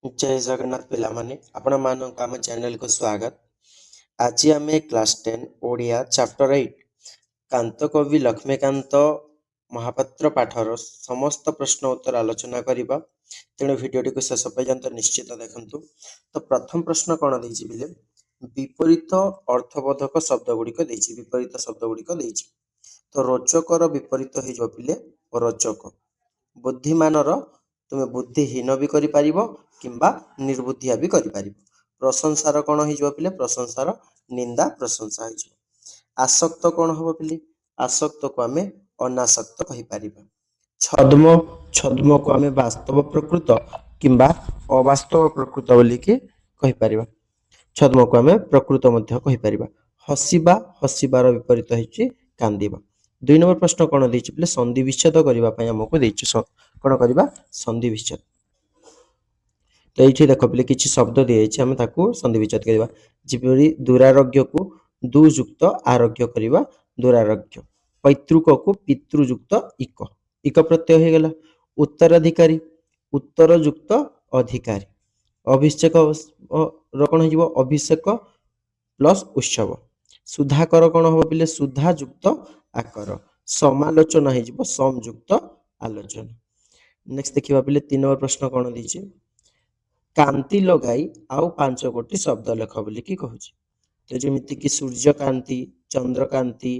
जय जगन्नाथ पिलामाने आपण मानक आम चैनल को स्वागत। आज आम क्लास 10 ओडिया चैप्टर 8 कांत कवि लक्ष्मीकांत महापात्र पाठर समस्त प्रश्न उत्तर आलोचना करबा। तेणु भिडियोटी को शेष पर्यंत निश्चित देखंतु। तो प्रथम प्रश्न कौन देछि बिले विपरीत अर्थबोधक शब्द गुड़िक देछि विपरीत शब्द गुड़िक देछि। तो रोचकर विपरीत हो जो बिले रोचक बुद्धिमानर तुमे बुद्धिहीन भी करि परिबो किंबा निर्बुद्धिया भी करि परिबो। प्रशंसार कौन हो पिले प्रशंसार निंदा प्रशंसा हो। आसक्त कौन हम पिले आसक्त को आम अनासक्त कहि परिबा। छद्म छद्म को आम वास्तव प्रकृत किंबा अवास्तव प्रकृत बोलिकी कहि परिबा। छद्म को आम प्रकृत मध्य कहि परिबा। हसिबा हसिबार विपरीत होइछि कांदिबा। 2 नंबर प्रश्न कौन देछि पिले संधि विच्छेद करबा पय हमकु देछि कौन करबा संधि विच्छेद। तो ये देख पे किसी शब्द दिए आम संधि विच्छेद करवा जिपरि दुरारोग्य को दुयुक्त आरोग्य करवा दुरारोग्य। पैतृक को पितृयुक्त इक इक प्रत्यय हो गला। उत्तराधिकारी उत्तरयुक्त अधिकारी। अभिषेक कौन हो अभिषेक प्लस उत्सव। सुधाकर कौन हम पे सुधायुक्त आकर। समालोचना हो समयुक्त आलोचना। नेक्स्ट देखा पे 3 नंबर प्रश्न कौन दीजिए कांति लगाई आउ 5 गोटी शब्द लेख बोलिकी कहूँ। तो जमीती कि सूर्यकांति चंद्रकांति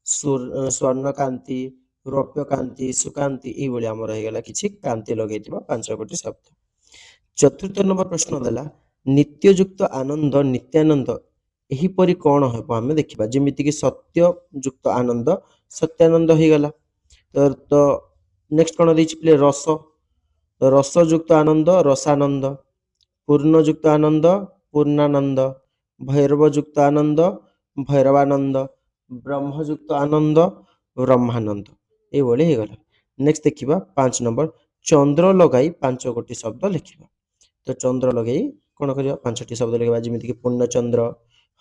स्वर्णकांति रौप्यकांति सुकांति ये आम रहीगला कि कांति लगे 5 गोटी शब्द। 4 नंबर प्रश्न देला नित्ययुक्त आनंद नित्यानंद एहीपरि कौन हम आम देखा जमीती कि सत्ययुक्त आनंद सत्यानंद हो गला। तो नेक्स्ट कौन दे रस रसयुक्त आनंद रसानंद। पूर्णयुक्त आनंद पूर्णानंद। भैरवयुक्त आनंद भैरवानंद। ब्रह्मयुक्त आनंद ब्रह्मानंद ये हो गला। नेक्स्ट देखिबा 5 नंबर चंद्र लगाई 5 गोटी शब्द लिखिबा। तो चंद्र लगाई कौन करिया 5टी शब्द लिखिबा जेमिति कि पूर्णचंद्र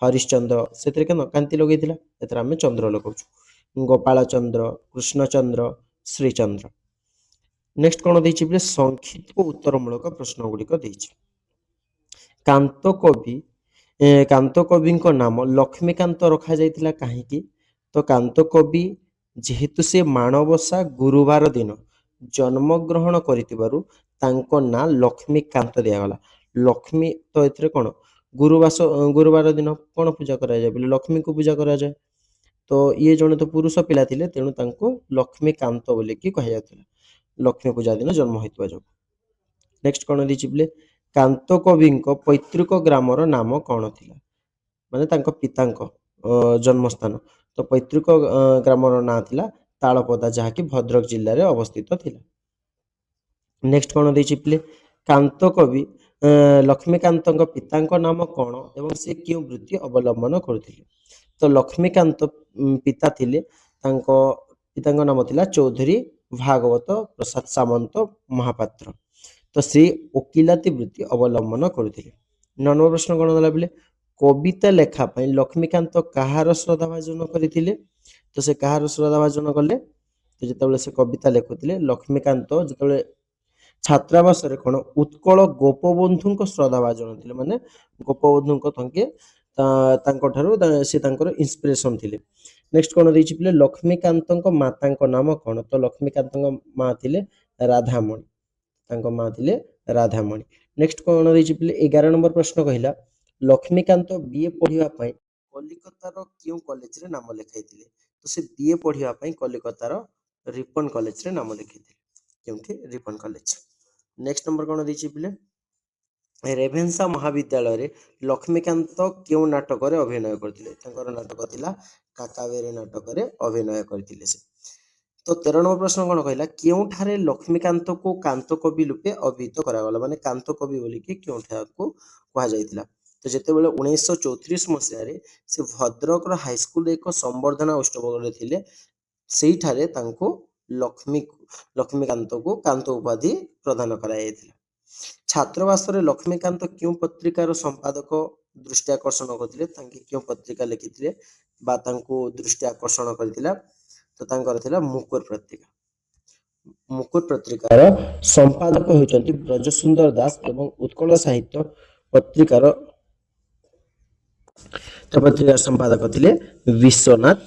हरिश्चंद्र से कांति लगेइथिला एतर आमे चंद्र लगाउछु। गोपाल चंद्र कृष्णचंद्र श्रीचंद्र। नेक्स्ट कौन देछि संक्षिप्त उत्तरमूलक प्रश्न गुड़िक देछि। कांत कवि नाम लक्ष्मीकांत रखा जाइथिला काहीकि। तो कांत कवि जेहेतु से माणवसा गुरुवार दिन जन्म ग्रहण करितिबारु तांको ना लक्ष्मीकांत दियागला। लक्ष्मी तो एथरे कौन गुरुवार दिन कौन पूजा करा जाय बोले लक्ष्मी को पूजा करा जाय। तो ये जने तो पुरुष पिला थिले तेणु तांको लक्ष्मीकांत बोलिकी कहा जायथिला लक्ष्मी पूजा दिन जन्म होइतबा जो। नेक्स्ट कौन दीछि बोले कांत कवि पैतृक ग्रामर नाम कौन थिला माने तांको पितांको जन्मस्थान। तो पैतृक ग्रामर ना थिला तालपदा जहाँकि भद्रक जिल्ला रे अवस्थित थिला। नेक्स्ट कौन दीछि बोले कांत कवि लक्ष्मीकांत पितांको नाम कौन एवं से क्यों वृत्ति अवलंबन करुथिले। तो लक्ष्मीकांत पिता थिले तांको पितांको नाम थिला चौधरी भागवत प्रसाद सामंत महापात्र। तो से ओकिलाती वृत्ति अवलंबन करुथिले। 9 नंबर प्रश्न कौन देला बोले कविता लेखा पई लक्ष्मीकांत कहार श्रद्धाभाजन करथिले। तो से कहार श्रद्धाभाजन कले तो जेतेबेले से कविता लेखुथिले लक्ष्मीकांत जेतेबेले छात्रावास रे कोन उत्कल गोपबंधु श्रद्धाभाजन थिले माने गोपबंधु तंके तांको ठारू से तांकर इंस्पिरेशन थिले। नेक्स्ट कोन देछि पिले लक्ष्मीकांत माता नाम कोन। तो लक्ष्मीकांत माँ थिले राधामणि तांको माँ थिले राधामणि। नेक्स्ट कोन देछि पिले 11 नंबर प्रश्न कहिला लक्ष्मीकांत बीए पढिबा पई कलिकतार क्यों कॉलेज रे नाम लिखाइथिले। तो से बीए पढिबा पई कलिकतार रिपन कॉलेज रे नाम लिखाइथिले क्योंकि रिपन कॉलेज। नेक्स्ट नंबर कौन देछि पिले रेभेन्सा महाविद्यालय रे लक्ष्मीकांत क्यों नाटक रे अभिनय करथिले। तांकर नाटक थिला काकावेरी नाटक रे अभिनय करथिले से। तो 13 नंबर प्रश्न कौन कहला क्यों ठारे लक्ष्मीकांत को कांत कवि रूपे अभिहित करागला माने कांत कवि बोली कि क्यों ठार को कहा जायतिला। तो जेतेबेले 1934 मसिया रे से भद्रक रो हाई स्कूल रे एक संवर्धना उत्सव रे थिले सेही ठारे तांको लक्ष्मीकांत को कांत उपाधि प्रदान कराଯାଇଥିଲା। छात्रावास रे लक्ष्मीकांत क्यों पत्रिकार संपादक दृष्टि आकर्षण करथिले तांके क्यों पत्रिका लिखिथिले बा तांको दृष्टि आकर्षण करथिला। तो तांकर थिला मुकुर पत्रिका। ମୁକୁଟ ପତ୍ରିକାର ସମ୍ପାଦକ ହେଉଛନ୍ତି ବ୍ରଜସୁନ୍ଦର ଦାସ ଏବଂ ଉତ୍କଳ ସାହିତ୍ୟ ପତ୍ରିକାର ସମ୍ପାଦକ ଥିଲେ ବିଶ୍ୱନାଥ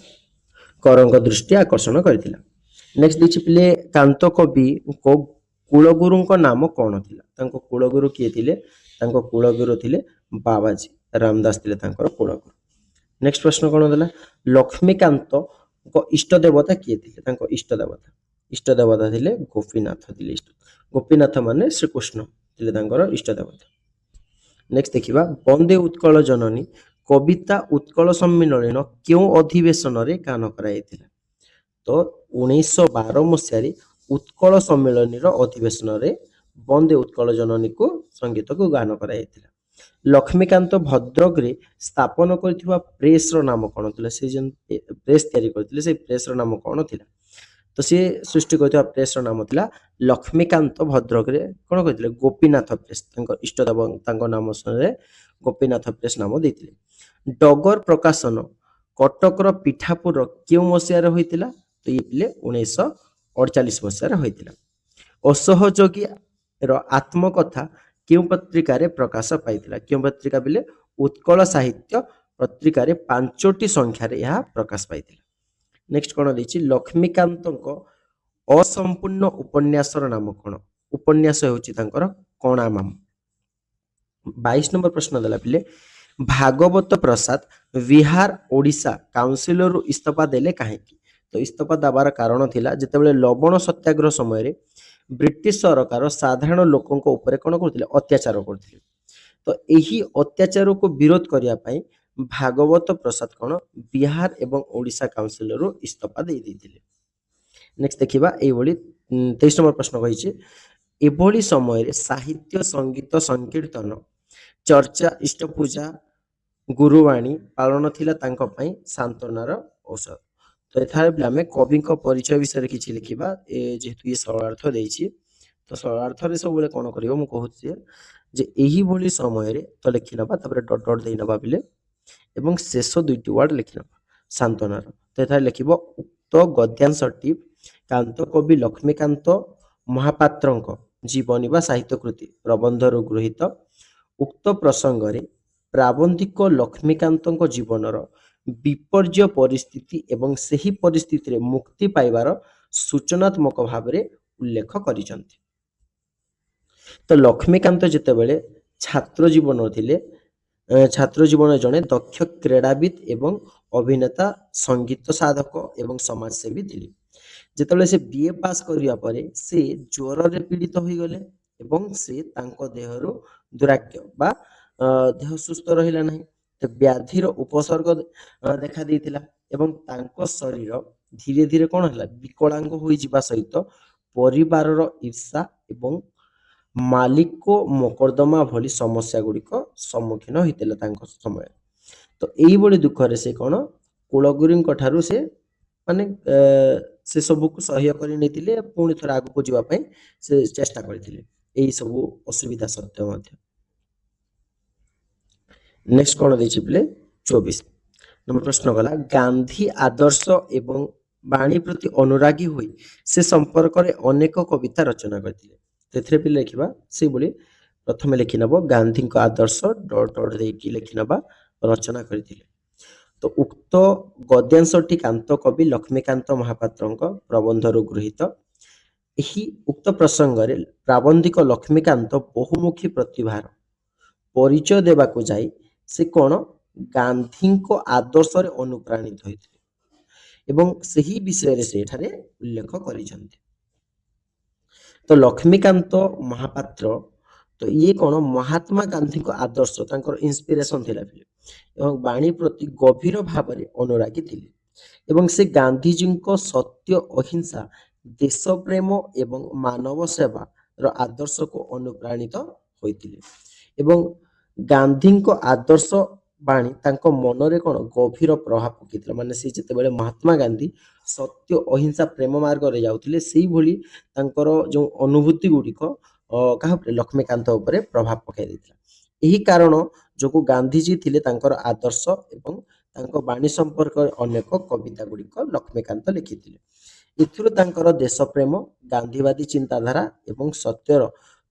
କରଙ୍କ ଦୃଷ୍ଟି ଆକର୍ଷଣ କରିଥିଲା। ନେକ୍ସଟ ଦେଇଛି ପିଲେ କାନ୍ତ କବିଙ୍କ କୂଳଗୁରୁଙ୍କ ନାମ କଣ ଥିଲା? ତାଙ୍କ କୂଳଗୁରୁ କିଏ ଥିଲେ? ତାଙ୍କ କୂଳଗୁରୁ ଥିଲେ ବାବାଜୀ ରାମଦାସ ଥିଲେ ତାଙ୍କର କୂଳଗୁରୁ। ନେକ୍ସଟ ପ୍ରଶ୍ନ କଣ ଦେଲା? ଲକ୍ଷ୍ମୀକାନ୍ତଙ୍କ ଇଷ୍ଟ ଦେବତା କିଏ ଥିଲେ? ତାଙ୍କ ଇଷ୍ଟ ଦେବତା ଥିଲେ ଗୋପୀନାଥ ଥିଲେ। ଗୋପୀନାଥ ମାନେ ଶ୍ରୀକୃଷ୍ଣ ଥିଲେ ତାଙ୍କର ଇଷ୍ଟ ଦେବତା। ନେକ୍ସଟ ଦେଖିବା ବନ୍ଦେ ଉତ୍କଳ ଜନନୀ କବିତା ଉତ୍କଳ ସମ୍ମିଳନୀର କେଉଁ ଅଧିବେଶନରେ ଗାନ କରାଯାଇଥିଲା? ତ 1912 ମସିହାରେ ଉତ୍କଳ ସମ୍ମିଳନୀର ଅଧିବେଶନରେ ବନ୍ଦେ ଉତ୍କଳ ଜନନୀକୁ ସଙ୍ଗୀତକୁ ଗାନ କରାଯାଇଥିଲା। ଲକ୍ଷ୍ମୀକାନ୍ତ ଭଦ୍ରକରେ ସ୍ଥାପନ କରିଥିବା ପ୍ରେସର ନାମ କଣ ଥିଲା? ସେ ଯେନ୍ ପ୍ରେସ ତିଆରି କରିଥିଲେ ସେ ପ୍ରେସର ନାମ କଣ ଥିଲା? ତ ସିଏ ସୃଷ୍ଟି କରିଥିବା ପ୍ରେସର ନାମ ଥିଲା ଲକ୍ଷ୍ମୀକାନ୍ତ ଭଦ୍ରକରେ କଣ କହିଥିଲେ? ଗୋପୀନାଥ ପ୍ରେସ। ତାଙ୍କ ଇଷ୍ଟଦେବ ତାଙ୍କ ନାମ ଶୁଣିଲେ ଗୋପୀନାଥ ପ୍ରେସ ନାମ ଦେଇଥିଲେ। ଡଗର ପ୍ରକାଶନ କଟକର ପିଠାପୁର କେଉଁ ମସିହାରେ ହୋଇଥିଲା? ତ ଇଏ ପିଲେ 1948 ମସିହାରେ ହୋଇଥିଲା। ଅସହଯୋଗୀର ଆତ୍ମକଥା କେଉଁ ପତ୍ରିକାରେ ପ୍ରକାଶ ପାଇଥିଲା? କେଉଁ ପତ୍ରିକା ପିଲେ? ଉତ୍କଳ ସାହିତ୍ୟ ପତ୍ରିକାରେ 5ଟି ସଂଖ୍ୟାରେ ଏହା ପ୍ରକାଶ ପାଇଥିଲା। ନେକ୍ସଟ କଣ ଦେଇଛି? ଲକ୍ଷ୍ମୀକାନ୍ତଙ୍କ ଅସମ୍ପୂର୍ଣ୍ଣ ଉପନ୍ୟାସର ନାମ କଣ? ଉପନ୍ୟାସ ହେଉଛି ତାଙ୍କର କଣା ମାମୁଁ। 22 ନମ୍ବର ପ୍ରଶ୍ନ ଦେଲା ପିଲେ ଭାଗବତ ପ୍ରସାଦ ବିହାର ଓଡ଼ିଶା କାଉନସିଲରୁ ଇସ୍ତଫା ଦେଲେ କାହିଁକି? ତ ଇସ୍ତଫା ଦେବାର କାରଣ ଥିଲା ଯେତେବେଳେ ଲବଣ ସତ୍ୟାଗ୍ରହ ସମୟରେ ବ୍ରିଟିଶ ସରକାର ସାଧାରଣ ଲୋକଙ୍କ ଉପରେ କଣ କରୁଥିଲେ? ଅତ୍ୟାଚାର କରୁଥିଲେ। ତ ଏହି ଅତ୍ୟାଚାରକୁ ବିରୋଧ କରିବା ପାଇଁ ଭାଗବତ ପ୍ରସାଦ କଣ ବିହାର ଏବଂ ଓଡ଼ିଶା କାଉନସିଲରୁ ଇସ୍ତଫା ଦେଇଥିଲେ। ନେକ୍ସଟ ଦେଖିବା ଏଇଭଳି 23 ନମ୍ବର ପ୍ରଶ୍ନ କହିଛି ଏଭଳି ସମୟରେ ସାହିତ୍ୟ ସଙ୍ଗୀତ ସଂକୀର୍ତ୍ତନ ଚର୍ଚ୍ଚା ଇଷ୍ଟପୂଜା ଗୁରୁବାଣୀ ପାଳନ ଥିଲା ତାଙ୍କ ପାଇଁ ସାନ୍ତ୍ୱନାର ଔଷଧ। ତ ଏଠାରେ ଆମେ କବିଙ୍କ ପରିଚୟ ବିଷୟରେ କିଛି ଲେଖିବା। ଯେହେତୁ ଇଏ ସରଳାର୍ଥ ଦେଇଛି ତ ସରଳାର୍ଥରେ ସବୁବେଳେ କଣ କରିବ ମୁଁ କହୁଛି ଯେ ଏହିଭଳି ସମୟରେ ତ ଲେଖିନେବା ତାପରେ ଡଟ ଡଟ ଦେଇନେବା ପିଲେ ଏବଂ ଶେଷ ଦୁଇଟି ୱାର୍ଡ ଲେଖିନେବା ସାନ୍ତ୍ୱନାର। ତ ଏଠାରେ ଲେଖିବ ଉକ୍ତ ଗଦ୍ୟାଂଶଟି କାନ୍ତ କବି ଲକ୍ଷ୍ମୀକାନ୍ତ ମହାପାତ୍ରଙ୍କ ଜୀବନୀ ବା ସାହିତ୍ୟ କୃତି ପ୍ରବନ୍ଧରୁ ଗୃହୀତ। ଉକ୍ତ ପ୍ରସଙ୍ଗରେ ପ୍ରାବନ୍ଧିକ ଲକ୍ଷ୍ମୀକାନ୍ତଙ୍କ ଜୀବନର ବିପର୍ଯ୍ୟୟ ପରିସ୍ଥିତି ଏବଂ ସେହି ପରିସ୍ଥିତିରେ ମୁକ୍ତି ପାଇବାର ସୂଚନାତ୍ମକ ଭାବରେ ଉଲ୍ଲେଖ କରିଛନ୍ତି। ତ ଲକ୍ଷ୍ମୀକାନ୍ତ ଯେତେବେଳେ ଛାତ୍ର ଜୀବନ ଥିଲେ ଛାତ୍ର ଜୀବନରେ ଜଣେ ଦକ୍ଷ କ୍ରୀଡ଼ାବିତ ଏବଂ ଅଭିନେତା ସଙ୍ଗୀତ ସାଧକ ଏବଂ ସମାଜସେବୀ ଥିଲେ। ଯେତେବେଳେ ସେ ବିଏ ପାସ୍ କରିବା ପରେ ସେ ଜ୍ୱରରେ ପୀଡ଼ିତ ହୋଇଗଲେ ଏବଂ ସେ ତାଙ୍କ ଦେହରୁ ଦୁରାକ୍ୟ ବା ଦେହ ସୁସ୍ଥ ରହିଲା ନାହିଁ। ତ ବ୍ୟାଧିର ଉପସର୍ଗ ଦେଖା ଦେଇଥିଲା ଏବଂ ତାଙ୍କ ଶରୀର ଧୀରେ ଧୀରେ କଣ ହେଲା? ବିକଳାଙ୍ଗ ହୋଇଯିବା ସହିତ ପରିବାରର ଈର୍ଷା ଏବଂ ମାଲିକ ମୋକଦ୍ଦମା ଭଳି ସମସ୍ୟା ଗୁଡ଼ିକ ସମ୍ମୁଖୀନ ହୋଇଥିଲେ ତାଙ୍କ ସମୟରେ। ତ ଏଇଭଳି ଦୁଃଖରେ ସେ କଣ କୂଳଗୁରୁଙ୍କ ଠାରୁ ସେ ମାନେ ସେ ସବୁକୁ ସହ୍ୟ କରି ନେଇଥିଲେ ପୁଣି ଥରେ ଆଗକୁ ଯିବା ପାଇଁ ସେ ଚେଷ୍ଟା କରିଥିଲେ ଏଇ ସବୁ ଅସୁବିଧା ସତ୍ତ୍ୱେ ମଧ୍ୟ। ନେକ୍ସଟ କଣ ଦେଇଛି ପିଲେ 24 ନମ୍ବର ପ୍ରଶ୍ନ ଗଲା ଗାନ୍ଧୀ ଆଦର୍ଶ ଏବଂ ବାଣୀ ପ୍ରତି ଅନୁରାଗୀ ହୋଇ ସେ ସମ୍ପର୍କରେ ଅନେକ କବିତା ରଚନା କରିଥିଲେ। ସେଥିରେ ପିଲେ ଲେଖିବା ସେଇଭଳି ପ୍ରଥମେ ଲେଖିନେବ ଗାନ୍ଧୀଙ୍କ ଆଦର୍ଶ ଡଟ ଡଟ ଦେଇକି ଲେଖିନେବା ରଚନା କରିଥିଲେ। ତ ଉକ୍ତ ଗଦ୍ୟାଂଶଟି କାନ୍ତ କବି ଲକ୍ଷ୍ମୀକାନ୍ତ ମହାପାତ୍ରଙ୍କ ପ୍ରବନ୍ଧରୁ ଗୃହୀତ। ଏହି ଉକ୍ତ ପ୍ରସଙ୍ଗରେ ପ୍ରାବନ୍ଧିକ ଲକ୍ଷ୍ମୀକାନ୍ତ ବହୁମୁଖୀ ପ୍ରତିଭାର ପରିଚୟ ଦେବାକୁ ଯାଇ ସେ କଣ ଗାନ୍ଧୀଙ୍କ ଆଦର୍ଶରେ ଅନୁପ୍ରାଣିତ ହୋଇଥିଲେ ଏବଂ ସେହି ବିଷୟରେ ସେ ଏଠାରେ ଉଲ୍ଲେଖ କରିଛନ୍ତି। ତ ଲକ୍ଷ୍ମୀକାନ୍ତ ମହାପାତ୍ର ତ ଇଏ କଣ ମହାତ୍ମା ଗାନ୍ଧୀଙ୍କ ଆଦର୍ଶ ତାଙ୍କର ଇନ୍ସପିରେସନ ଥିଲା ଏବଂ ବାଣୀ ପ୍ରତି ଗଭୀର ଭାବରେ ଅନୁରାଗୀ ଥିଲେ ଏବଂ ସେ ଗାନ୍ଧୀଜୀଙ୍କ ସତ୍ୟ ଅହିଂସା ଦେଶ ପ୍ରେମ ଏବଂ ମାନବ ସେବାର ଆଦର୍ଶକୁ ଅନୁପ୍ରାଣିତ ହୋଇଥିଲେ ଏବଂ ଗାନ୍ଧୀଙ୍କ ଆଦର୍ଶ ବାଣୀ ତାଙ୍କ ମନରେ କଣ ଗଭୀର ପ୍ରଭାବ ପକେଇଥିଲା। ମାନେ ସେ ଯେତେବେଳେ ମହାତ୍ମା ଗାନ୍ଧୀ ସତ୍ୟ ଅହିଂସା ପ୍ରେମ ମାର୍ଗରେ ଯାଉଥିଲେ ସେଇଭଳି ତାଙ୍କର ଯେଉଁ ଅନୁଭୂତି ଗୁଡ଼ିକ କାହା ଉପରେ? ଲକ୍ଷ୍ମୀକାନ୍ତ ଉପରେ ପ୍ରଭାବ ପକାଇ ଦେଇଥିଲା। ଏହି କାରଣ ଯୋଗୁଁ ଗାନ୍ଧୀଜୀ ଥିଲେ ତାଙ୍କର ଆଦର୍ଶ ଏବଂ ତାଙ୍କ ବାଣୀ ସମ୍ପର୍କରେ ଅନେକ କବିତା ଗୁଡ଼ିକ ଲକ୍ଷ୍ମୀକାନ୍ତ ଲେଖିଥିଲେ ଏଥିରୁ ତାଙ୍କର ଦେଶପ୍ରେମ, ଗାନ୍ଧୀବାଦୀ ଚିନ୍ତାଧାରା ଏବଂ ସତ୍ୟର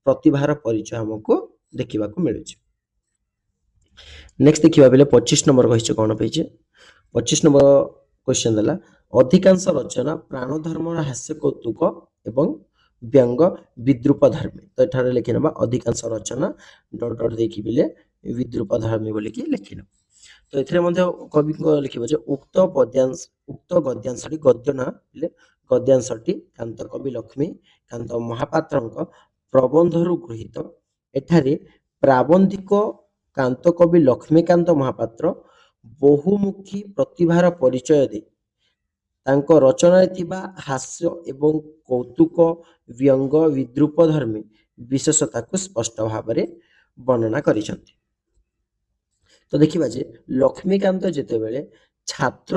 ପ୍ରତିଭାର ପରିଚୟ ଆମକୁ ଦେଖିବାକୁ ମିଳୁଛି। ନେକ୍ସଟ ଦେଖିବା ବେଲେ 25 ନମ୍ବର କହିଛି କ'ଣ ପାଇଛେ। 25 ନମ୍ବର କ୍ୱେଶ୍ଚନ ଦେଲା ଅଧିକାଂଶ ରଚନା ପ୍ରାଣ ଧର୍ମର ହାସ୍ୟ କୌତୁକ ଏବଂ ବ୍ୟଙ୍ଗ ବିଦ୍ରୂପ ଧର୍ମୀ। ତ ଏଠାରେ ଲେଖିନେବା ଅଧିକାଂଶ ରଚନା ଡଟ୍ ଡଟ୍ ଦେଇକି ବେଲେ ବିଦ୍ରୂପ ଧର୍ମୀ ବୋଲିକି ଲେଖିନେବା। ତ ଏଥିରେ ମଧ୍ୟ କବିଙ୍କ ଲେଖିବ ଯେ ଉକ୍ତ ଗଦ୍ୟାଂଶଟି ଗଦ୍ୟ ନାଁ ହେଲେ ଗଦ୍ୟାଂଶଟି କାନ୍ତ କବି ଲକ୍ଷ୍ମୀକାନ୍ତ ମହାପାତ୍ରଙ୍କ ପ୍ରବନ୍ଧରୁ ଗୃହୀତ। ଏଠାରେ ପ୍ରାବନ୍ଧିକ କାନ୍ତ କବି ଲକ୍ଷ୍ମୀକାନ୍ତ ମହାପାତ୍ର ବହୁମୁଖୀ ପ୍ରତିଭାର ପରିଚୟ ଦେଇ ତାଙ୍କ ରଚନାରେ ଥିବା ହାସ୍ୟ ଏବଂ କୌତୁକ ବ୍ୟଙ୍ଗ ବିଦ୍ରୂପ ଧର୍ମୀ ବିଶେଷତାକୁ ସ୍ପଷ୍ଟ ଭାବରେ ବର୍ଣ୍ଣନା କରିଛନ୍ତି। ତ ଦେଖିବା ଯେ ଲକ୍ଷ୍ମୀକାନ୍ତ ଯେତେବେଳେ ଛାତ୍ର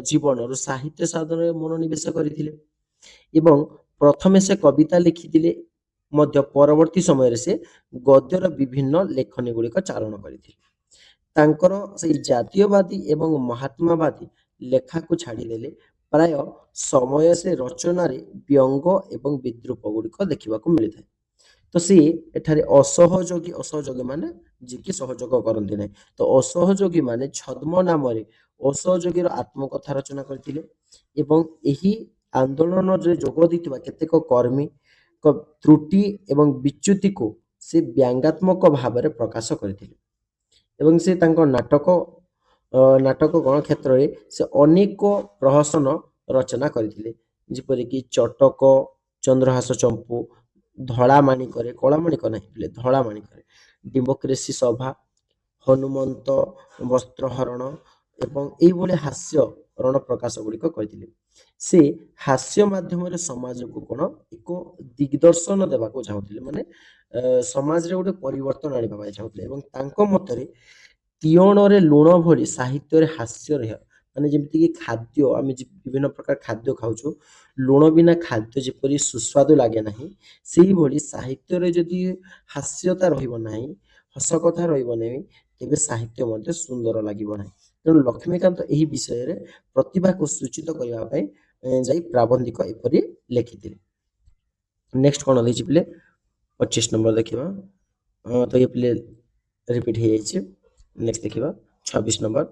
ଜୀବନରୁ ସାହିତ୍ୟ ସାଧନରେ ମନୋନିବେଶ କରିଥିଲେ ଏବଂ ପ୍ରଥମେ ସେ କବିତା ଲେଖିଥିଲେ ମଧ୍ୟ ପରବର୍ତ୍ତୀ ସମୟରେ ସେ ଗଦ୍ୟର ବିଭିନ୍ନ ଲେଖନୀ ଗୁଡ଼ିକ ଚାରଣ କରିଥିଲେ। ତାଙ୍କର ସେଇ ଜାତୀୟବାଦୀ ଏବଂ ମହାତ୍ମାବାଦୀ ଲେଖାକୁ ଛାଡ଼ିଦେଲେ ପ୍ରାୟ ସମୟ ସେ ରଚନାରେ ବ୍ୟଙ୍ଗ ଏବଂ ବିଦ୍ରୂପ ଗୁଡ଼ିକ ଦେଖିବାକୁ ମିଳିଥାଏ। ତ ସିଏ ଏଠାରେ ଅସହଯୋଗୀ ମାନେ ଯିଏକି ସହଯୋଗ କରନ୍ତି ନାହିଁ। ତ ଅସହଯୋଗୀ ମାନେ ଛଦ୍ମ ନାମରେ ଅସହଯୋଗୀର ଆତ୍ମକଥା ରଚନା କରିଥିଲେ ଏବଂ ଏହି ଆନ୍ଦୋଳନରେ ଯୋଗ ଦେଇଥିବା କେତେକ କର୍ମୀଙ୍କ ତ୍ରୁଟି ଏବଂ ବିଚ୍ୟୁତିକୁ ସେ ବ୍ୟଙ୍ଗାତ୍ମକ ଭାବରେ ପ୍ରକାଶ କରିଥିଲେ ଏବଂ ସେ ତାଙ୍କ ନାଟକ ଗଣ କ୍ଷେତ୍ରରେ ସେ ଅନେକ ପ୍ରହସନ ରଚନା କରିଥିଲେ, ଯେପରିକି ଚଟକ, ଚନ୍ଦ୍ରହାସ ଚମ୍ପୁ, ଧଳା ମାଣିକରେ, କଳା ମାଣିକ ନାହିଁ ବୋଲେ ଧଳା ମାଣିକରେ, ଡେମୋକ୍ରେସି ସଭା, ହନୁମନ୍ତ ବସ୍ତ୍ରହରଣ ଏବଂ ଏଇଭଳି ହାସ୍ୟ ରଣ ପ୍ରକାଶ ଗୁଡ଼ିକ କରିଥିଲେ। ସେ ହାସ୍ୟ ମାଧ୍ୟମରେ ସମାଜକୁ କ'ଣ ଏକ ଦିଗ୍ଦର୍ଶନ ଦେବାକୁ ଚାହୁଁଥିଲେ, ମାନେ ସମାଜରେ ଗୋଟେ ପରିବର୍ତ୍ତନ ଆଣିବା ପାଇଁ ଚାହୁଁଥିଲେ ଏବଂ ତାଙ୍କ ମତରେ ତିଅଣରେ ଲୁଣ ଭଳି ସାହିତ୍ୟରେ ହାସ୍ୟ ରହିବା, ମାନେ ଯେମିତିକି ଖାଦ୍ୟ ଆମେ ବିଭିନ୍ନ ପ୍ରକାର ଖାଦ୍ୟ ଖାଉଛୁ, ଲୁଣ ବିନା ଖାଦ୍ୟ ଯେପରି ସୁସ୍ୱାଦୁ ଲାଗେ ନାହିଁ, ସେଇଭଳି ସାହିତ୍ୟରେ ଯଦି ହାସ୍ୟତା ରହିବ ନାହିଁ, ହସ କଥା ରହିବ ନାହିଁ, ତେବେ ସାହିତ୍ୟ ମଧ୍ୟ ସୁନ୍ଦର ଲାଗିବ ନାହିଁ। ତେଣୁ ଲକ୍ଷ୍ମୀକାନ୍ତ ଏହି ବିଷୟରେ ପ୍ରତିଭାକୁ ସୂଚିତ କରିବା ପାଇଁ ଯାଇ ପ୍ରାବନ୍ଧିକ ଏପରି ଲେଖିଥିଲେ। ନେକ୍ସଟ କ'ଣ ଦେଇଛି ପିଲେ 25 ନମ୍ବର ଦେଖିବା। ତ ଏ ପିଲେ ରିପିଟ୍ ହେଇଯାଇଛି। ନେକ୍ସଟ ଦେଖିବା 26 ନମ୍ବର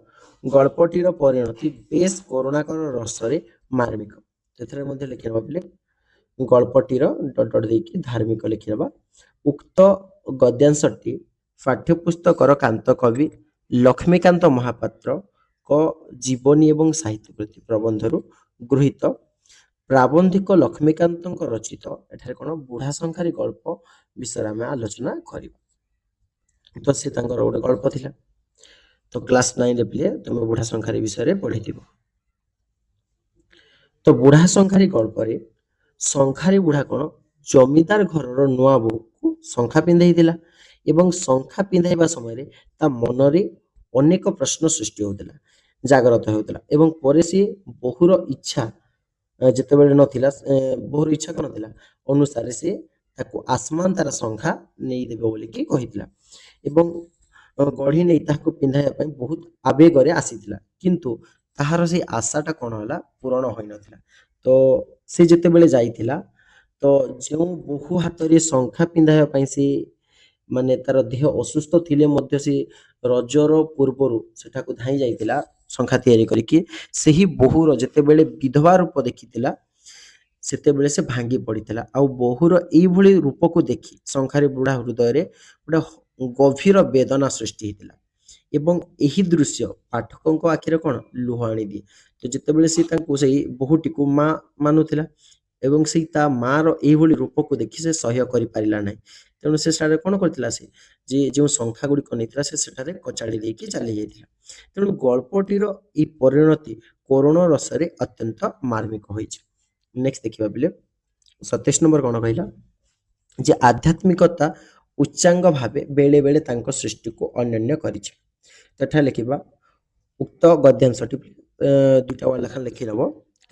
ଗଳ୍ପଟିର ପରିଣତି ବେଶ କରୁଣାକର ରସରେ ମାର୍ମିକ। ସେଥିରେ ମଧ୍ୟ ଲେଖିନେବା ପିଲେ ଗଳ୍ପଟିର ଡଟ୍ ଡଟ୍ ଦେଇକି ଧାର୍ମିକ ଲେଖିନେବା। ଉକ୍ତ ଗଦ୍ୟାଂଶଟି ପାଠ୍ୟପୁସ୍ତକର କାନ୍ତ କବି ଲକ୍ଷ୍ମୀକାନ୍ତ ମହାପାତ୍ରଙ୍କ ଜୀବନୀ ଏବଂ ସାହିତ୍ୟ ପ୍ରତି ପ୍ରବନ୍ଧରୁ ଗୃହୀତ। ପ୍ରାବନ୍ଧିକ ଲକ୍ଷ୍ମୀକାନ୍ତଙ୍କ ରଚିତ ଏଠାରେ କ'ଣ ବୁଢ଼ା ଶଙ୍ଖାରୀ ଗଳ୍ପ ବିଷୟରେ ଆମେ ଆଲୋଚନା କରିବା। ତ ସେ ତାଙ୍କର ଗୋଟେ ଗଳ୍ପ ଥିଲା। ତ କ୍ଲାସ 9ରେ ପିଲେ ତୁମେ ବୁଢ଼ା ଶଙ୍ଖାରୀ ବିଷୟରେ ପଢ଼ିଥିବ। ତ ବୁଢ଼ା ଶଙ୍ଖାରୀ ଗଳ୍ପରେ ଶଙ୍ଖାରୀ ବୁଢ଼ା କ'ଣ ଜମିଦାର ଘରର ନୂଆ ବୋହୂକୁ ଶଙ୍ଖା ପିନ୍ଧାଇଥିଲା ଏବଂ ଶଙ୍ଖା ପିନ୍ଧାଇବା ସମୟରେ ତା ମନରେ ଅନେକ ପ୍ରଶ୍ନ ସୃଷ୍ଟି ହେଉଥିଲା, ଜାଗ୍ରତ ହେଉଥିଲା ଏବଂ ପରେ ସିଏ ବୋହୂର ଇଚ୍ଛା ଯେତେବେଳେ ନଥିଲା, ବୋହୂର ଇଚ୍ଛା କ'ଣ ଥିଲା ଅନୁସାରେ ସେ ତାକୁ ଆସମାନ ତାର ଶଙ୍ଖା ନେଇଦେବେ ବୋଲିକି କହିଥିଲା ଏବଂ ଗଢ଼ି ନେଇ ତାହାକୁ ପିନ୍ଧାଇବା ପାଇଁ ବହୁତ ଆବେଗରେ ଆସିଥିଲା, କିନ୍ତୁ ତାହାର ସେଇ ଆଶାଟା କ'ଣ ହେଲା ପୂରଣ ହୋଇନଥିଲା। ତ ସେ ଯେତେବେଳେ ଯାଇଥିଲା, ତ ଯେଉଁ ବୋହୂ ହାତରେ ଶଙ୍ଖା ପିନ୍ଧାଇବା ପାଇଁ ସେ ମାନେ ତାର ଦେହ ଅସୁସ୍ଥ ଥିଲେ ମଧ୍ୟ ସେ ରଜର ପୂର୍ବରୁ ସେଠାକୁ ଧାଇଁ ଯାଇଥିଲା ଶଙ୍ଖା ତିଆରି କରିକି, ସେହି ବୋହୂର ଯେତେବେଳେ ବିଧବା ରୂପ ଦେଖିଥିଲା ସେତେବେଳେ ସେ ଭାଙ୍ଗି ପଡ଼ିଥିଲା। ଆଉ ବୋହୂର ଏଇଭଳି ରୂପକୁ ଦେଖି ଶଙ୍ଖାରୀ ବୁଢ଼ା ହୃଦୟରେ ଗୋଟେ ଗଭୀର ବେଦନା ସୃଷ୍ଟି ହେଇଥିଲା ଏବଂ ଏହି ଦୃଶ୍ୟ ପାଠକଙ୍କ ଆଖିରେ କ'ଣ ଲୁହ ଆଣିଦିଏ। ତ ଯେତେବେଳେ ସେ ତାଙ୍କୁ ସେଇ ବୋହୂଟିକୁ ମା ମାନୁଥିଲା ଏବଂ ସେଇ ତା ମାର ଏଇଭଳି ରୂପକୁ ଦେଖି ସେ ସହ୍ୟ କରିପାରିଲା ନାହିଁ, ତେଣୁ ସେ ସେଠାରେ କ'ଣ କରିଥିଲା, ସେ ଯେ ଯେଉଁ ଶଙ୍ଖା ଗୁଡ଼ିକ ନେଇଥିଲା ସେ ସେଠାରେ କଚାଡ଼ି ଦେଇକି ଚାଲି ଯାଇଥିଲା। ତେଣୁ ଗଳ୍ପଟିର ଏହି ପରିଣତି କରୁଣ ରସରେ ଅତ୍ୟନ୍ତ ମାର୍ମିକ ହୋଇଛି। ନେକ୍ସଟ ଦେଖିବା ପିଲେ 27 ନମ୍ବର କ'ଣ କହିଲା ଯେ ଆଧ୍ୟାତ୍ମିକତା ଉଚ୍ଚାଙ୍ଗ ଭାବେ ବେଳେ ବେଳେ ତାଙ୍କ ସୃଷ୍ଟିକୁ ଅନନ୍ୟ କରିଛି। ତ ଏଠାରେ ଲେଖିବା ଉକ୍ତ ଗଦ୍ୟାଂଶଟି ଦୁଇଟା ୱାର୍ଡ ଲେଖା ଲେଖିଦେବ।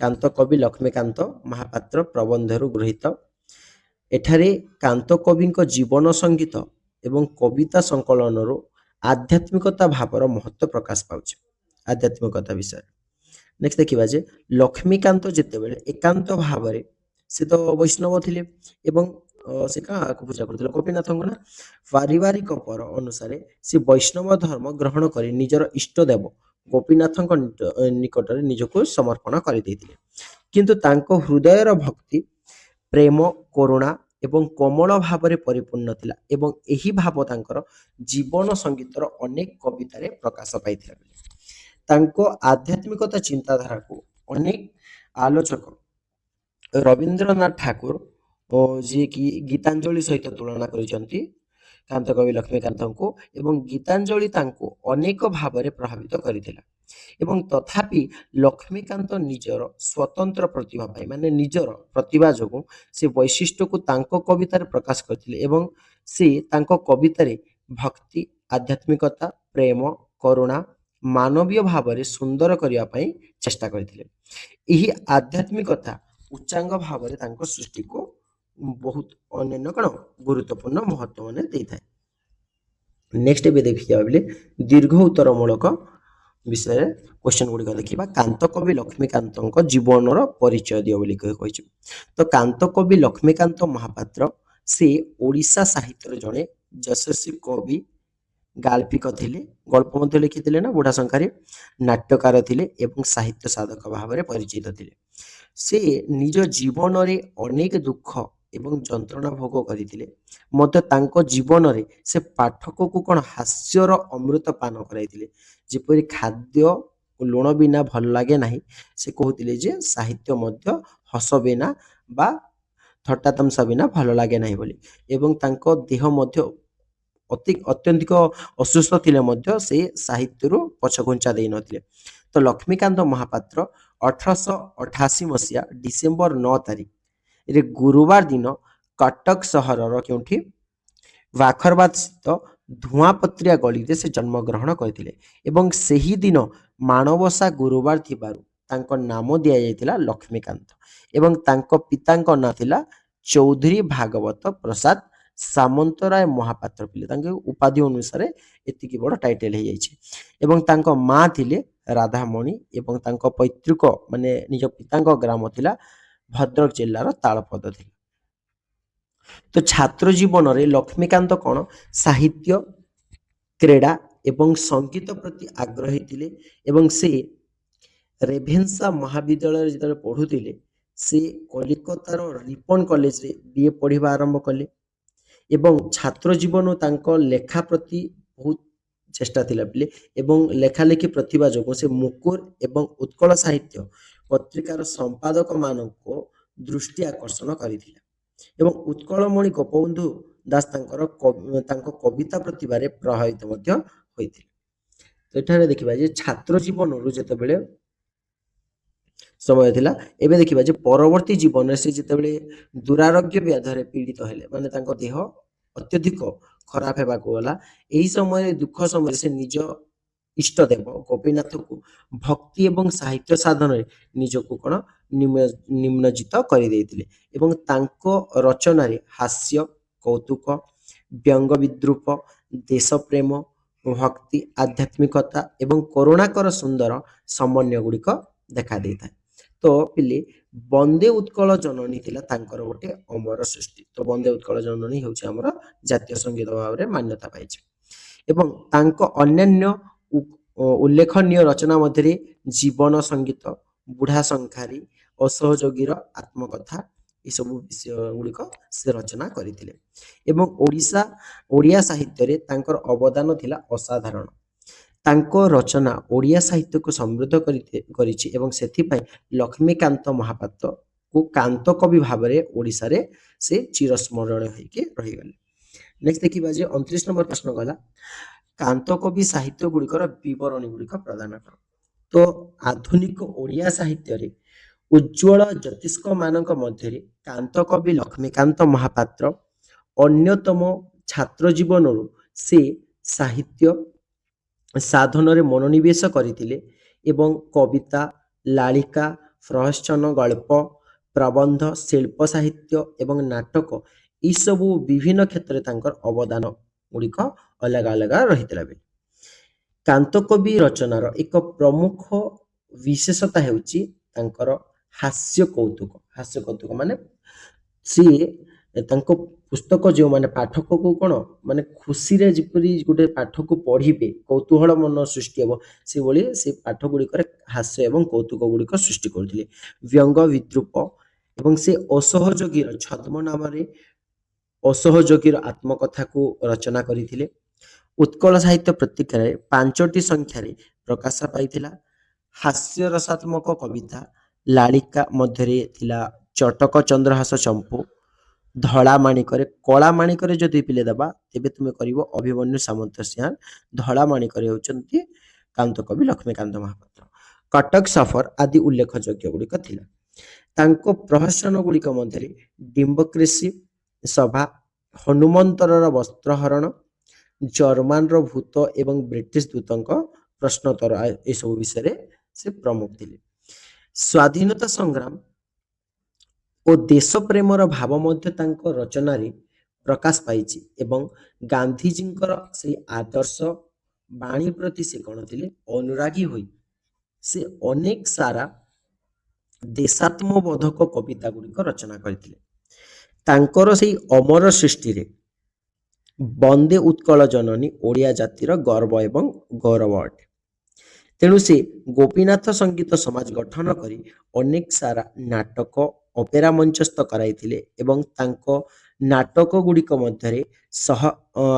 କାନ୍ତ କବି ଲକ୍ଷ୍ମୀକାନ୍ତ ମହାପାତ୍ର ପ୍ରବନ୍ଧରୁ ଗୃହୀତ। ଏଠାରେ କାନ୍ତ କବିଙ୍କ ଜୀବନ ସଙ୍ଗୀତ ଏବଂ କବିତା ସଂକଳନରୁ ଆଧ୍ୟାତ୍ମିକତା ଭାବର ମହତ୍ଵ ପ୍ରକାଶ ପାଉଛି। ଆଧ୍ୟାତ୍ମିକତା ବିଷୟରେ ନେକ୍ସଟ ଦେଖିବା ଯେ ଲକ୍ଷ୍ମୀକାନ୍ତ ଯେତେବେଳେ ଏକାନ୍ତ ଭାବରେ ସେ ତ ବୈଷ୍ଣବ ଥିଲେ ଏବଂ ସେ କାହାକୁ ପୂଜା କରୁଥିଲେ ଗୋପୀନାଥଙ୍କୁ ନା ପାରିବାରିକ ପର ଅନୁସାରେ ସେ ବୈଷ୍ଣବ ଧର୍ମ ଗ୍ରହଣ କରି ନିଜର ଇଷ୍ଟ ଦେବ ଗୋପୀନାଥଙ୍କ ନିକଟରେ ନିଜକୁ ସମର୍ପଣ କରିଦେଇଥିଲେ କିନ୍ତୁ ତାଙ୍କ ହୃଦୟର ଭକ୍ତି ପ୍ରେମ କରୁଣା ଏବଂ କୋମଳ ଭାବରେ ପରିପୂର୍ଣ୍ଣ ଥିଲା ଏବଂ ଏହି ଭାବ ତାଙ୍କର ଜୀବନ ସଙ୍ଗୀତର ଅନେକ କବିତାରେ ପ୍ରକାଶ ପାଇଥିଲା ତାଙ୍କ ଆଧ୍ୟାତ୍ମିକତା ଚିନ୍ତାଧାରାକୁ ଅନେକ ଆଲୋଚକ ରବୀନ୍ଦ୍ରନାଥ ଠାକୁର ଯିଏକି ଗୀତାଞ୍ଜଳି ସହିତ ତୁଳନା କରିଛନ୍ତି କାନ୍ତକବି ଲକ୍ଷ୍ମୀକାନ୍ତଙ୍କୁ ଏବଂ ଗୀତାଞ୍ଜଳି ତାଙ୍କୁ ଅନେକ ଭାବରେ ପ୍ରଭାବିତ କରିଥିଲା ଏବଂ ତଥାପି ଲକ୍ଷ୍ମୀକାନ୍ତ ନିଜର ସ୍ୱତନ୍ତ୍ର ପ୍ରତିଭା ପାଇଁ ମାନେ ନିଜର ପ୍ରତିଭା ଯୋଗୁଁ ସେ ବୈଶିଷ୍ଟ୍ୟକୁ ତାଙ୍କ କବିତାରେ ପ୍ରକାଶ କରିଥିଲେ ଏବଂ ସେ ତାଙ୍କ କବିତାରେ ଭକ୍ତି ଆଧ୍ୟାତ୍ମିକତା ପ୍ରେମ କରୁଣା ମାନବୀୟ ଭାବରେ ସୁନ୍ଦର କରିବା ପାଇଁ ଚେଷ୍ଟା କରିଥିଲେ ଏହି ଆଧ୍ୟାତ୍ମିକତା ଉଚ୍ଚାଙ୍ଗ ଭାବରେ ତାଙ୍କ ସୃଷ୍ଟିକୁ ବହୁତ ଅନ୍ୟାନ୍ୟ କ'ଣ ଗୁରୁତ୍ୱପୂର୍ଣ୍ଣ ମହତ୍ଵ ମାନେ ଦେଇଥାଏ ନେକ୍ସଟ ଏବେ ଦେଖିବା ବୋଲେ ଦୀର୍ଘ ଉତ୍ତରମୂଳକ ବିଷୟରେ କ୍ୱେଶ୍ଚନ ଗୁଡ଼ିକ ଦେଖିବା କାନ୍ତକବି ଲକ୍ଷ୍ମୀକାନ୍ତଙ୍କ ଜୀବନର ପରିଚୟ ଦିଅ ବୋଲି କହିଛୁ ତ କାନ୍ତକବି ଲକ୍ଷ୍ମୀକାନ୍ତ ମହାପାତ୍ର ସେ ଓଡ଼ିଶା ସାହିତ୍ୟର ଜଣେ ଯଶସ୍ୱୀ କବି ଗାଳ୍ପିକ ଥିଲେ ଗଳ୍ପ ମଧ୍ୟ ଲେଖିଥିଲେ ନା ବୁଢ଼ା ଶଙ୍ଖାରେ ନାଟ୍ୟକାର ଥିଲେ ଏବଂ ସାହିତ୍ୟ ସାଧକ ଭାବରେ ପରିଚିତ ଥିଲେ ସେ ନିଜ ଜୀବନରେ ଅନେକ ଦୁଃଖ ଏବଂ ଯନ୍ତ୍ରଣା ଭୋଗ କରିଥିଲେ ମଧ୍ୟ ତାଙ୍କ ଜୀବନରେ ସେ ପାଠକକୁ କ'ଣ ହାସ୍ୟର ଅମୃତ ପାନ କରାଇଥିଲେ ଯେପରି ଖାଦ୍ୟ ଲୁଣ ବିନା ଭଲ ଲାଗେ ନାହିଁ ସେ କହୁଥିଲେ ଯେ ସାହିତ୍ୟ ମଧ୍ୟ ହସ ବିନା ବା ଥଟ୍ଟା ତମସା ବିନା ଭଲ ଲାଗେ ନାହିଁ ବୋଲି ଏବଂ ତାଙ୍କ ଦେହ ମଧ୍ୟ ଅତ୍ୟଧିକ ଅସୁସ୍ଥ ଥିଲେ ମଧ୍ୟ ସେ ସାହିତ୍ୟରୁ ପଛଘୁଞ୍ଚା ଦେଇନଥିଲେ ତ ଲକ୍ଷ୍ମୀକାନ୍ତ ମହାପାତ୍ର 1888 ମସିହା ଡିସେମ୍ବର 9 ତାରିଖରେ ଗୁରୁବାର ଦିନ କଟକ ସହରର କେଉଁଠି ବାଖରବାଦ ସ୍ଥିତ ଧୂଆଁପତ୍ରିଆ ଗଳିରେ ସେ ଜନ୍ମଗ୍ରହଣ କରିଥିଲେ ଏବଂ ସେହି ଦିନ ମାଣବସା ଗୁରୁବାର ଥିବାରୁ ତାଙ୍କ ନାମ ଦିଆଯାଇଥିଲା ଲକ୍ଷ୍ମୀକାନ୍ତ ଏବଂ ତାଙ୍କ ପିତାଙ୍କ ନାଁ ଥିଲା ଚୌଧୁରୀ ଭାଗବତ ପ୍ରସାଦ ସାମନ୍ତରାୟ ମହାପାତ୍ର ଥିଲେ ତାଙ୍କ ଉପାଧି ଅନୁସାରେ ଏତିକି ବଡ଼ ଟାଇଟେଲ ହେଇଯାଇଛି ଏବଂ ତାଙ୍କ ମା ଥିଲେ ରାଧାମଣି ଏବଂ ତାଙ୍କ ପୈତୃକ ମାନେ ନିଜ ପିତାଙ୍କ ଗ୍ରାମ ଥିଲା ଭଦ୍ରକ ଜିଲ୍ଲାର ତାଳପଦ ଥିଲା ତ ଛାତ୍ର ଜୀବନରେ ଲକ୍ଷ୍ମୀକାନ୍ତ କ'ଣ ସାହିତ୍ୟ କ୍ରୀଡ଼ା ଏବଂ ସଙ୍ଗୀତ ପ୍ରତି ଆଗ୍ରହୀ ଥିଲେ ଏବଂ ସେ ରେଭେନ୍ସା ମହାବିଦ୍ୟାଳୟରେ ଯେତେବେଳେ ପଢ଼ୁଥିଲେ ସେ କଲିକତାର ରିପନ କଲେଜରେ ବିଏ ପଢ଼ିବା ଆରମ୍ଭ କଲେ ଏବଂ ଛାତ୍ର ଜୀବନ ତାଙ୍କ ଲେଖା ପ୍ରତି ବହୁତ ଚେଷ୍ଟା ଥିଲା ପିଲେ ଏବଂ ଲେଖାଲେଖି ପ୍ରତିଭା ଯୋଗୁଁ ସେ ମୁକୁର ଏବଂ ଉତ୍କଳ ସାହିତ୍ୟ ପତ୍ରିକାର ସମ୍ପାଦକ ମାନଙ୍କୁ ଦୃଷ୍ଟି ଆକର୍ଷଣ କରିଥିଲା ଏବଂ ଉତ୍କଳମଣି ଗୋପବନ୍ଧୁ ଦାସ ତାଙ୍କ କବିତା ପ୍ରତିଭାରେ ପ୍ରଭାବିତ ମଧ୍ୟ ହୋଇଥିଲେ ତ ଏଠାରେ ଦେଖିବା ଯେ ଛାତ୍ର ଜୀବନରୁ ଯେତେବେଳେ ସମୟ ଥିଲା ଏବେ ଦେଖିବା ଯେ ପରବର୍ତ୍ତୀ ଜୀବନରେ ସେ ଯେତେବେଳେ ଦୁରାରୋଗ୍ୟ ବ୍ୟାଧରେ ପୀଡ଼ିତ ହେଲେ ମାନେ ତାଙ୍କ ଦେହ ଅତ୍ୟଧିକ ଖରାପ ହେବାକୁ ଗଲା ଏହି ସମୟରେ ଦୁଃଖ ସମୟରେ ସେ ନିଜ ଇଷ୍ଟ ଦେବ ଗୋପୀନାଥକୁ ଭକ୍ତି ଏବଂ ସାହିତ୍ୟ ସାଧନରେ ନିଜକୁ କ'ଣ ନିମ୍ନଜିତ କରିଦେଇଥିଲେ ଏବଂ ତାଙ୍କ ରଚନାରେ ହାସ୍ୟ କୌତୁକ ବ୍ୟଙ୍ଗ ବିଦ୍ରୂପ ଦେଶପ୍ରେମ ଭକ୍ତି ଆଧ୍ୟାତ୍ମିକତା ଏବଂ କରୁଣାକର ସୁନ୍ଦର ସମନ୍ୱୟ ଗୁଡ଼ିକ ଦେଖା ଦେଇଥାଏ ତ ପିଲେ ବନ୍ଦେ ଉତ୍କଳ ଜନନୀ ଥିଲା ତାଙ୍କର ଗୋଟେ ଅମର ସୃଷ୍ଟି ତ ବନ୍ଦେ ଉତ୍କଳ ଜନନୀ ହେଉଛି ଆମର ଜାତୀୟ ସଙ୍ଗୀତ ଭାବରେ ମାନ୍ୟତା ପାଇଛି ଏବଂ ତାଙ୍କ ଅନ୍ୟାନ୍ୟ ଉଲ୍ଲେଖନୀୟ ରଚନା ମଧ୍ୟରେ ଜୀବନ ସଙ୍ଗୀତ ବୁଢ଼ା ଶଙ୍ଖାରୀ ଅସହଯୋଗୀର ଆତ୍ମକଥା ଏସବୁ ବିଷୟ ଗୁଡ଼ିକ ସେ ରଚନା କରିଥିଲେ ଏବଂ ଓଡ଼ିଆ ସାହିତ୍ୟରେ ତାଙ୍କର ଅବଦାନ ଥିଲା ଅସାଧାରଣ ତାଙ୍କ ରଚନା ଓଡ଼ିଆ ସାହିତ୍ୟକୁ ସମୃଦ୍ଧ କରିଛି ଏବଂ ସେଥିପାଇଁ ଲକ୍ଷ୍ମୀକାନ୍ତ ମହାପାତ୍ରକୁ କାନ୍ତ କବି ଭାବରେ ଓଡ଼ିଶାରେ ସେ ଚିରସ୍ମରଣୀୟ ହୋଇକି ରହିଗଲେ ନେକ୍ସଟ ଦେଖିବା ଯେ 29 ନମ୍ବର ପ୍ରଶ୍ନ ଗଲା କାନ୍ତ କବି ସାହିତ୍ୟ ଗୁଡ଼ିକର ବିବରଣୀ ଗୁଡ଼ିକ ପ୍ରଦାନ କର ତ ଆଧୁନିକ ଓଡ଼ିଆ ସାହିତ୍ୟରେ ଉଜ୍ଜ୍ୱଳ ଜ୍ୟୋତିଷ୍କ ମାନଙ୍କ ମଧ୍ୟରେ କାନ୍ତ କବି ଲକ୍ଷ୍ମୀକାନ୍ତ ମହାପାତ୍ର ଅନ୍ୟତମ ଛାତ୍ର ଜୀବନରୁ ସେ ସାହିତ୍ୟ ସାଧନରେ ମନୋନିବେଶ କରିଥିଲେ ଏବଂ କବିତା ଲାଳିକା ପ୍ରହସନ ଗଳ୍ପ ପ୍ରବନ୍ଧ ଶିଳ୍ପ ସାହିତ୍ୟ ଏବଂ ନାଟକ ଏସବୁ ବିଭିନ୍ନ କ୍ଷେତ୍ରରେ ତାଙ୍କର ଅବଦାନ ଗୁଡ଼ିକ ଅଲଗା ଅଲଗା ରହିଥିଲା କାନ୍ତକବି ରଚନାର ଏକ ପ୍ରମୁଖ विशेषता ହେଉଛି ତାଙ୍କର ହାସ୍ୟ କୌତୁକ ମାନେ ସିଏ ତାଙ୍କ ପୁସ୍ତକ ଯେଉଁମାନେ ପାଠକକୁ କ'ଣ ମାନେ ଖୁସିରେ ଯେପରି ଗୋଟେ ପାଠକୁ ପଢ଼ିବେ କୌତୂହଳ ମନ ସୃଷ୍ଟି ହେବ ସେଭଳି ସେ ପାଠ ଗୁଡ଼ିକରେ ହାସ୍ୟ ଏବଂ କୌତୁକ ଗୁଡ଼ିକ ସୃଷ୍ଟି କରୁଥିଲେ। ବ୍ୟଙ୍ଗ ବିଦ୍ରୂପ ଏବଂ ସେ ଅସହଯୋଗୀର ଛଦ୍ମ ନାମରେ ଅସହଯୋଗୀର ଆତ୍ମକଥାକୁ ରଚନା କରିଥିଲେ। ଉତ୍କଳ ସାହିତ୍ୟ ପତ୍ରିକାରେ 5ଟି ସଂଖ୍ୟାରେ ପ୍ରକାଶ ପାଇଥିଲା। ହାସ୍ୟ ରସାତ୍ମକ କବିତା ଲାଳିକା ମଧ୍ୟରେ ଥିଲା ଚଟକ ଚନ୍ଦ୍ରହାସ ଚମ୍ପୁ, ଧଳା ମାଣିକରେ କଳା ମାଣିକରେ ଯଦି ପିଲେ ଦେବା ତେବେ ତୁମେ କରିବ ଅଭିମନ୍ୟୁ ସାମନ୍ତ ସିଂହାର, ଧଳା ମାଣିକରେ ହେଉଛନ୍ତି କାନ୍ତ କବି ଲକ୍ଷ୍ମୀକାନ୍ତ ମହାପାତ୍ର। କଟକ ସଫର ଆଦି ଉଲ୍ଲେଖଯୋଗ୍ୟ ଗୁଡ଼ିକ ଥିଲା। ତାଙ୍କ ପ୍ରହସନ ଗୁଡ଼ିକ ମଧ୍ୟରେ ଡିମ୍ବକ୍ରେସି ସଭା, ହନୁମନ୍ତରର ବସ୍ତ୍ରହରଣ, ଜର୍ମାନର ଭୂତ ଏବଂ ବ୍ରିଟିଶ ଦୂତଙ୍କ ପ୍ରଶ୍ନୋତ୍ତର ଏସବୁ ବିଷୟରେ ସେ ପ୍ରମୁଖ ଥିଲେ। ସ୍ୱାଧୀନତା ସଂଗ୍ରାମ ଓ ଦେଶ ପ୍ରେମର ଭାବ ମଧ୍ୟ ତାଙ୍କ ରଚନାରେ ପ୍ରକାଶ ପାଇଛି ଏବଂ ଗାନ୍ଧୀଜୀଙ୍କର ସେଇ ଆଦର୍ଶ ବାଣୀ ପ୍ରତି ସେ କ'ଣ ଥିଲେ ଅନୁରାଗୀ ହୋଇ ସେ ଅନେକ ସାରା ଦେଶାତ୍ମବୋଧକ କବିତା ଗୁଡ଼ିକ ରଚନା କରିଥିଲେ। ତାଙ୍କର ସେଇ ଅମର ସୃଷ୍ଟିରେ ବନ୍ଦେ ଉତ୍କଳ ଜନନୀ ଓଡ଼ିଆ ଜାତିର ଗର୍ବ ଏବଂ ଗୌରବ ଅଟେ। ତେଣୁ ସେ ଗୋପୀନାଥ ସଙ୍ଗୀତ ସମାଜ ଗଠନ କରି ଅନେକ ସାରା ନାଟକ ଅପେରା ମଞ୍ଚସ୍ଥ କରାଇଥିଲେ ଏବଂ ତାଙ୍କ ନାଟକ ଗୁଡ଼ିକ ମଧ୍ୟରେ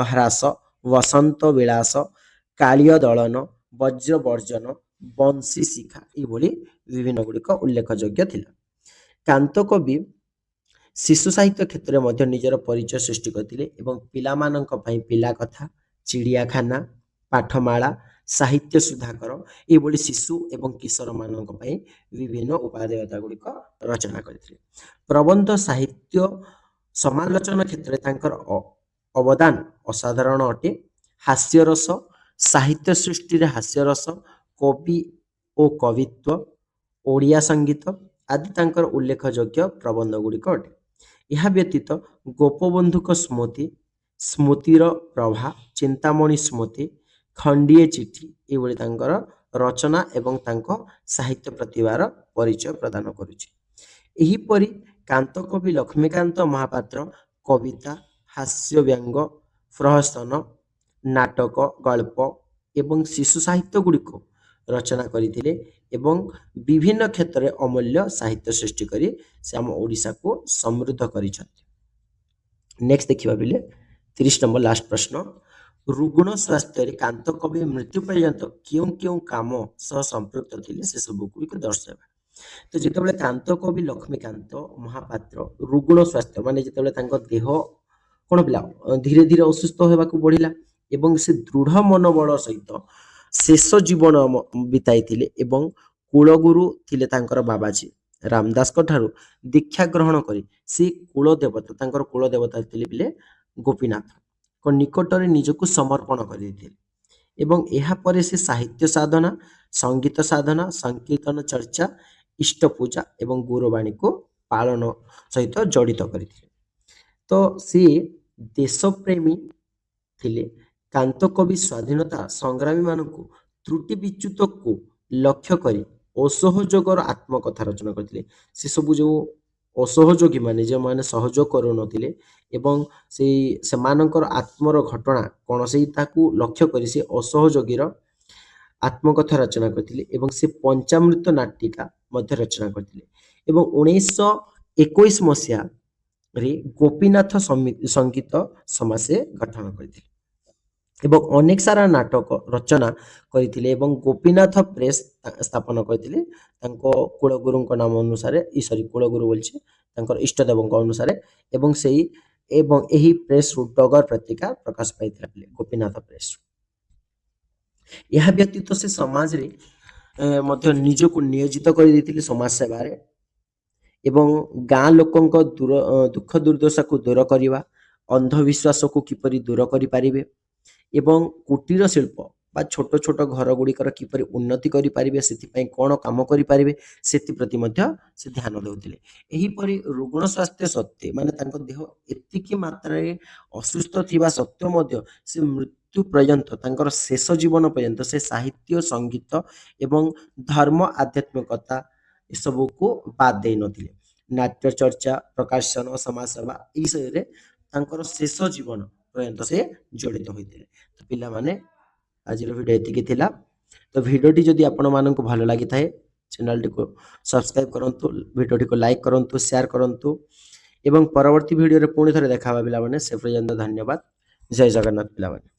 ହ୍ରାସ, ବସନ୍ତ ବିଳାସ, କାଳିୟ ଦଳନ, ବଜ୍ର ବର୍ଜନ, ବଂଶୀ ଶିଖା ଏଭଳି ବିଭିନ୍ନ ଗୁଡ଼ିକ ଉଲ୍ଲେଖଯୋଗ୍ୟ ଥିଲା। କାନ୍ତ କବି ଶିଶୁ ସାହିତ୍ୟ କ୍ଷେତ୍ରରେ ମଧ୍ୟ ନିଜର ପରିଚୟ ସୃଷ୍ଟି କରିଥିଲେ ଏବଂ ପିଲାମାନଙ୍କ ପାଇଁ ପିଲା କଥା, ଚିଡ଼ିଆଖାନା, ପାଠମାଳା, ସାହିତ୍ୟ ସୁଧାକର ଏଭଳି ଶିଶୁ ଏବଂ କିଶୋରମାନଙ୍କ ପାଇଁ ବିଭିନ୍ନ ଉପାଦେୟତା ଗୁଡ଼ିକ ରଚନା କରିଥିଲେ। ପ୍ରବନ୍ଧ ସାହିତ୍ୟ ସମାଲୋଚନା କ୍ଷେତ୍ରରେ ତାଙ୍କର ଅବଦାନ ଅସାଧାରଣ ଅଟେ। ହାସ୍ୟରସ, ସାହିତ୍ୟ ସୃଷ୍ଟିରେ ହାସ୍ୟରସ, କବି ଓ କବିତ୍ୱ, ଓଡ଼ିଆ ସଙ୍ଗୀତ ଆଦି ତାଙ୍କର ଉଲ୍ଲେଖଯୋଗ୍ୟ ପ୍ରବନ୍ଧ ଗୁଡ଼ିକ ଅଟେ। ଏହା ବ୍ୟତୀତ ଗୋପବନ୍ଧୁଙ୍କ ସ୍ମୃତି, ସ୍ମୃତିର ପ୍ରଭା, ଚିନ୍ତାମଣି ସ୍ମୃତି, ଖଣ୍ଡିଏ ଚିଠି ଏଭଳି ତାଙ୍କର ରଚନା ଏବଂ ତାଙ୍କ ସାହିତ୍ୟ ପ୍ରତିଭାର ପରିଚୟ ପ୍ରଦାନ କରୁଛି। ଏହିପରି କାନ୍ତ କବି ଲକ୍ଷ୍ମୀକାନ୍ତ ମହାପାତ୍ର କବିତା, ହାସ୍ୟ ବ୍ୟଙ୍ଗ, ପ୍ରହସନ, ନାଟକ, ଗଳ୍ପ ଏବଂ ଶିଶୁ ସାହିତ୍ୟ ଗୁଡ଼ିକ ରଚନା କରିଥିଲେ ଏବଂ ବିଭିନ୍ନ କ୍ଷେତ୍ରରେ ଅମୂଲ୍ୟ ସାହିତ୍ୟ ସୃଷ୍ଟି କରି ସେ ଆମ ଓଡ଼ିଶାକୁ ସମୃଦ୍ଧ କରିଛନ୍ତି। ନେକ୍ସଟ ଦେଖିବା ବେଲେ 30 ନମ୍ବର ଲାଷ୍ଟ ପ୍ରଶ୍ନ, ରୁଗ୍ଣ ସ୍ୱାସ୍ଥ୍ୟରେ କାନ୍ତ କବି ମୃତ୍ୟୁ ପର୍ଯ୍ୟନ୍ତ କେଉଁ କେଉଁ କାମ ସହ ସମ୍ପୃକ୍ତ ଥିଲେ ସେ ସବୁ ଗୁଡ଼ିକ ଦର୍ଶାଇବା। ତ ଯେତେବେଳେ କାନ୍ତ କବି ଲକ୍ଷ୍ମୀକାନ୍ତ ମହାପାତ୍ର ରୁଗ୍ଣ ସ୍ୱାସ୍ଥ୍ୟ ମାନେ ଯେତେବେଳେ ତାଙ୍କ ଦେହ କ'ଣ ହେଲା ଧୀରେ ଧୀରେ ଅସୁସ୍ଥ ହେବାକୁ ବଢ଼ିଲା ଏବଂ ସେ ଦୃଢ଼ ମନୋବଳ ସହିତ ଶେଷ ଜୀବନ ବିତାଇଥିଲେ ଏବଂ କୁଳଗୁରୁ ଥିଲେ ତାଙ୍କର ବାବାଜୀ ରାମଦାସଙ୍କ ଠାରୁ ଦୀକ୍ଷା ଗ୍ରହଣ କରି ସେ କୁଳଦେବତା ତାଙ୍କର କୁଳଦେବତା ଥିଲେ ବିଲେ ଗୋପୀନାଥଙ୍କ ନିକଟରେ ନିଜକୁ ସମର୍ପଣ କରିଦେଇଥିଲେ ଏବଂ ଏହାପରେ ସେ ସାହିତ୍ୟ ସାଧନା, ସଙ୍ଗୀତ ସାଧନା, ସଂକୀର୍ତ୍ତନ ଚର୍ଚ୍ଚା, ଇଷ୍ଟ ପୂଜା ଏବଂ ଗୁରୁବାଣୀକୁ ପାଳନ ସହିତ ଜଡ଼ିତ କରିଥିଲେ। ତ ସିଏ ଦେଶପ୍ରେମୀ ଥିଲେ। କାନ୍ତ କବି ସ୍ୱାଧୀନତା ସଂଗ୍ରାମୀମାନଙ୍କୁ ତ୍ରୁଟି ବିଚ୍ୟୁତକୁ ଲକ୍ଷ୍ୟ କରି ଅସହଯୋଗର ଆତ୍ମକଥା ରଚନା କରିଥିଲେ। ସେସବୁ ଯେଉଁ ଅସହଯୋଗୀ ମାନେ ଯେଉଁମାନେ ସହଯୋଗ କରୁନଥିଲେ ଏବଂ ସେମାନଙ୍କର ଆତ୍ମର ଘଟଣା କ'ଣ ତାକୁ ଲକ୍ଷ୍ୟ କରି ସେ ଅସହଯୋଗୀର ଆତ୍ମକଥା ରଚନା କରିଥିଲେ ଏବଂ ସେ ପଞ୍ଚାମୃତ ନାଟିକା ମଧ୍ୟ ରଚନା କରିଥିଲେ ଏବଂ 1921 ମସିହାରେ ଗୋପୀନାଥ ସଙ୍ଗୀତ ସମାଜ ସେ ଗଠନ କରିଥିଲେ ଏବଂ ଅନେକ ସାରା ନାଟକ ରଚନା କରିଥିଲେ ଏବଂ ଗୋପୀନାଥ ପ୍ରେସ ସ୍ଥାପନ କରିଥିଲେ ତାଙ୍କ କୁଳଗୁରୁଙ୍କ ନାମ ଅନୁସାରେ କୁଳଗୁରୁ ବୋଲଛି ତାଙ୍କର ଇଷ୍ଟଦେବଙ୍କ ଅନୁସାରେ ଏବଂ ଏହି ପ୍ରେସରୁ ଟଗର ପତ୍ରିକା ପ୍ରକାଶ ପାଇଥିଲା ଗୋପୀନାଥ ପ୍ରେସ। ଏହା ବ୍ୟତୀତ ସେ ସମାଜରେ ମଧ୍ୟ ନିଜକୁ ନିୟୋଜିତ କରିଦେଇଥିଲେ ସମାଜ ସେବାରେ ଏବଂ ଗାଁ ଲୋକଙ୍କ ଦୁଃଖ ଦୁର୍ଦ୍ଦଶାକୁ ଦୂର କରିବା, ଅନ୍ଧବିଶ୍ୱାସକୁ କିପରି ଦୂର କରିପାରିବେ ଏବଂ କୁଟୀର ଶିଳ୍ପ ବା ଛୋଟ ଛୋଟ ଘର ଗୁଡ଼ିକର କିପରି ଉନ୍ନତି କରିପାରିବେ ସେଥିପାଇଁ କ'ଣ କାମ କରିପାରିବେ ସେଥିପ୍ରତି ମଧ୍ୟ ସେ ଧ୍ୟାନ ଦେଉଥିଲେ। ଏହିପରି ରୁଗ୍ଣ ସ୍ୱାସ୍ଥ୍ୟ ସତ୍ତ୍ୱେ ମାନେ ତାଙ୍କ ଦେହ ଏତିକି ମାତ୍ରାରେ ଅସୁସ୍ଥ ଥିବା ସତ୍ତ୍ୱେ ମଧ୍ୟ ସେ ମୃତ୍ୟୁ ପର୍ଯ୍ୟନ୍ତ ତାଙ୍କର ଶେଷ ଜୀବନ ପର୍ଯ୍ୟନ୍ତ ସେ ସାହିତ୍ୟ ସଙ୍ଗୀତ ଏବଂ ଧର୍ମ ଆଧ୍ୟାତ୍ମିକତା ଏସବୁକୁ ବାଦ ଦେଇ ନଥିଲେ। ନାଟ୍ୟ ଚର୍ଚ୍ଚା ପ୍ରକାଶନ ସମାଜସେବା ଏଇ ବିଷୟରେ ତାଙ୍କର ଶେଷ ଜୀବନ ପର୍ଯ୍ୟନ୍ତ ସେ ଜଡ଼ିତ ହୋଇଥିଲେ। ତ ପିଲାମାନେ ଆଜିର ଭିଡ଼ିଓ ଏତିକି ଥିଲା। ତ ଭିଡ଼ିଓଟି ଯଦି ଆପଣମାନଙ୍କୁ ଭଲ ଲାଗିଥାଏ ଚ୍ୟାନେଲଟିକୁ ସବସ୍କ୍ରାଇବ୍ କରନ୍ତୁ, ଭିଡ଼ିଓଟିକୁ ଲାଇକ୍ କରନ୍ତୁ, ସେୟାର କରନ୍ତୁ ଏବଂ ପରବର୍ତ୍ତୀ ଭିଡ଼ିଓରେ ପୁଣି ଥରେ ଦେଖା ହେବା ପିଲାମାନେ। ସେ ପର୍ଯ୍ୟନ୍ତ ଧନ୍ୟବାଦ। ଜୟ ଜଗନ୍ନାଥ ପିଲାମାନେ।